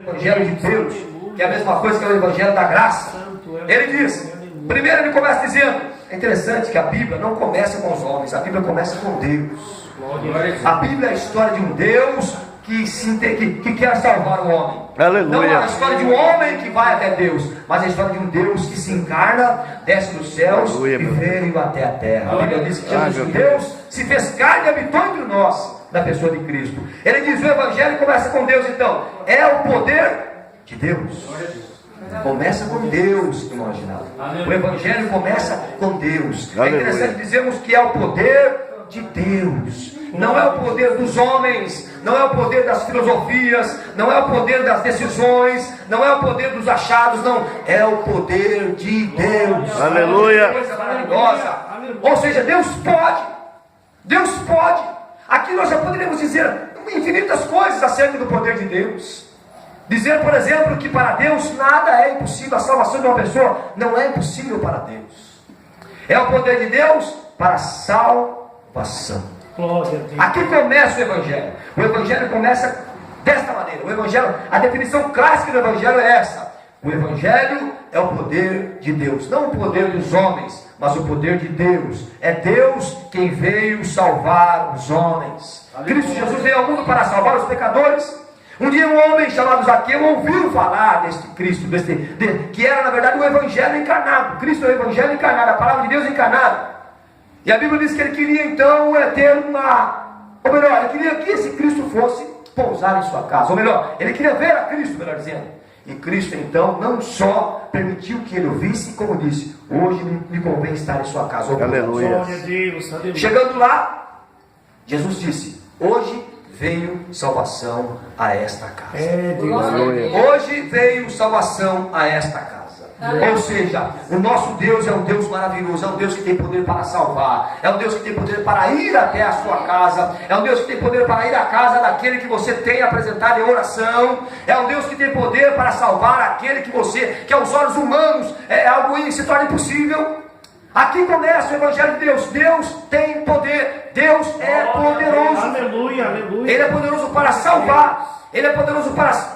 Evangelho de Deus, que é a mesma coisa que é o Evangelho da graça. Ele diz, primeiro ele começa dizendo, é interessante que a Bíblia não começa com os homens, a Bíblia começa com Deus. A Bíblia é a história de um Deus que quer salvar o homem. Aleluia. Não é a história de um homem que vai até Deus, mas é a história de um Deus que se encarna, desce dos céus. Aleluia, e veio até a terra. A Bíblia diz que Jesus, Deus, se fez carne e habitou entre nós, na pessoa de Cristo. Ele diz, o Evangelho começa com Deus, então, é o poder de Deus. Começa com Deus, irmão Ginaldo. O Evangelho começa com Deus. É interessante dizermos que é o poder de Deus. Não é o poder dos homens, não é o poder das filosofias, não é o poder das decisões, não é o poder dos achados, não. É o poder de Deus. Aleluia. Coisa maravilhosa. Ou seja, Deus pode. Deus pode. Aqui nós já poderíamos dizer infinitas coisas acerca do poder de Deus. Dizer, por exemplo, que para Deus nada é impossível. A salvação de uma pessoa não é impossível para Deus. É o poder de Deus para a salvação. Aqui começa o Evangelho. O Evangelho começa desta maneira. O Evangelho, a definição clássica do Evangelho é essa. O Evangelho é o poder de Deus, não o poder dos homens, mas o poder de Deus. É Deus quem veio salvar os homens. Cristo Jesus veio ao mundo para salvar os pecadores. Um dia um homem chamado Zaqueu ouviu falar deste Cristo, que era na verdade o Evangelho encarnado. Cristo é o Evangelho encarnado, a palavra de Deus encarnada. E a Bíblia diz que ele queria então ter ou melhor, ele queria que esse Cristo fosse pousar em sua casa. Ou melhor, ele queria ver a Cristo, melhor dizendo. E Cristo então não só permitiu que ele o visse, como disse, hoje me convém estar em sua casa. Aleluia. Chegando lá, Jesus disse, hoje veio salvação a esta casa. Hoje veio salvação a esta casa. Ou seja, o nosso Deus é um Deus maravilhoso, é um Deus que tem poder para salvar, é um Deus que tem poder para ir até a sua casa, é um Deus que tem poder para ir à casa daquele que você tem apresentado em oração, é um Deus que tem poder para salvar aquele que aos olhos humanos é algo que se torna impossível. Aqui começa o Evangelho de Deus. Deus tem poder, Deus é poderoso. Aleluia, aleluia. Ele é poderoso para salvar, Ele é poderoso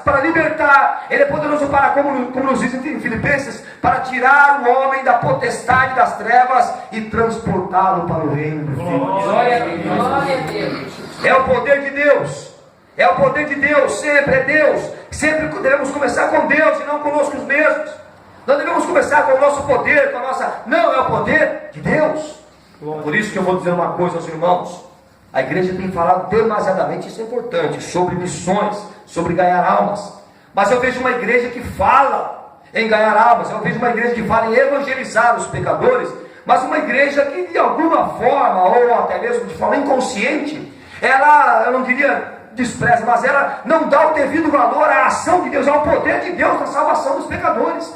para libertar, Ele é poderoso para, como nos diz em Filipenses, para tirar o homem da potestade das trevas e transportá-lo para o reino do Filho. Glória a Deus. É o poder de Deus. É o poder de Deus, sempre é Deus. Sempre devemos começar com Deus e não conosco mesmos. Nós devemos começar com o nosso poder, com a nossa... Não, é o poder de Deus. Por isso que eu vou dizer uma coisa aos irmãos. A igreja tem falado demasiadamente, isso é importante, sobre missões, sobre ganhar almas. Mas eu vejo uma igreja que fala em ganhar almas. Eu vejo uma igreja que fala em evangelizar os pecadores. Mas uma igreja que de alguma forma, ou até mesmo de forma inconsciente, ela, eu não diria despreza, mas ela não dá o devido valor à ação de Deus, ao poder de Deus na salvação dos pecadores.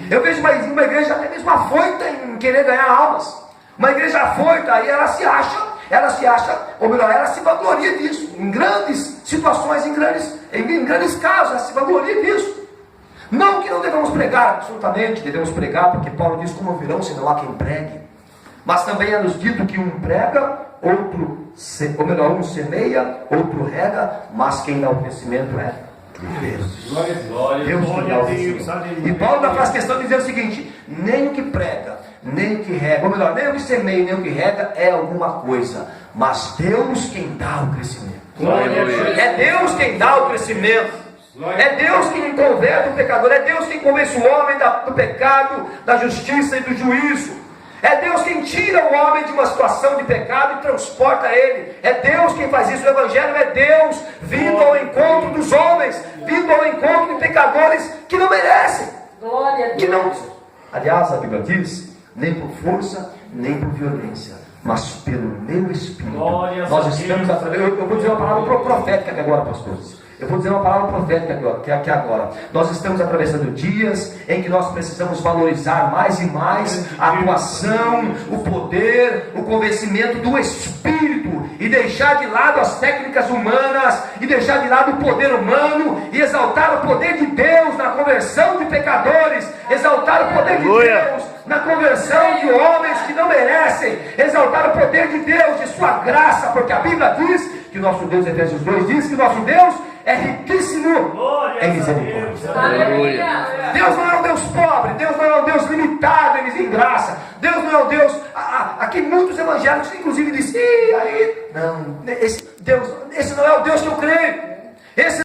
Eu vejo uma igreja até mesmo afoita em querer ganhar almas. Uma igreja afoita, aí ela se acha, ou melhor, ela se vangloria disso. Em grandes situações, em grandes casos, ela se vangloria disso. Não que não devemos pregar, absolutamente, devemos pregar, porque Paulo diz, como virão se não há quem pregue. Mas também é nos dito que um prega, um semeia, outro rega, mas quem dá o crescimento é Deus. Deus que dá o crescimento. E Paulo faz questão de dizer o seguinte, nem o que prega, nem o que rega, ou melhor, nem o que semeia, nem o que rega é alguma coisa, mas Deus quem dá o crescimento. É Deus quem dá o crescimento. É Deus quem converte o pecador, é Deus quem convence o homem do pecado, da justiça e do juízo. É Deus quem tira o homem de uma situação de pecado e transporta ele. É Deus quem faz isso. O Evangelho é Deus vindo ao encontro dos homens, vindo ao encontro de pecadores que não merecem. Glória a Que não, Deus. aliás, a Bíblia diz, nem por força, nem por violência, mas pelo meu Espírito. Nós estamos através. Eu vou dizer uma palavra profética aqui agora, pastores. Eu vou dizer uma palavra profética aqui agora. Nós estamos atravessando dias em que nós precisamos valorizar mais e mais a atuação, o poder, o convencimento do Espírito e deixar de lado as técnicas humanas e deixar de lado o poder humano e exaltar o poder de Deus na conversão de pecadores, exaltar o poder de Deus na conversão de homens que não merecem, exaltar o poder de Deus, de sua graça, porque a Bíblia diz que nosso Deus, Efésios 2 diz que nosso Deus é riquíssimo em misericórdia. Aleluia. Deus não é um Deus pobre, Deus não é um Deus limitado em graça. Deus não é um Deus. Aqui muitos evangélicos, inclusive, dizem: aí. Não, esse não é o Deus que eu creio. Esse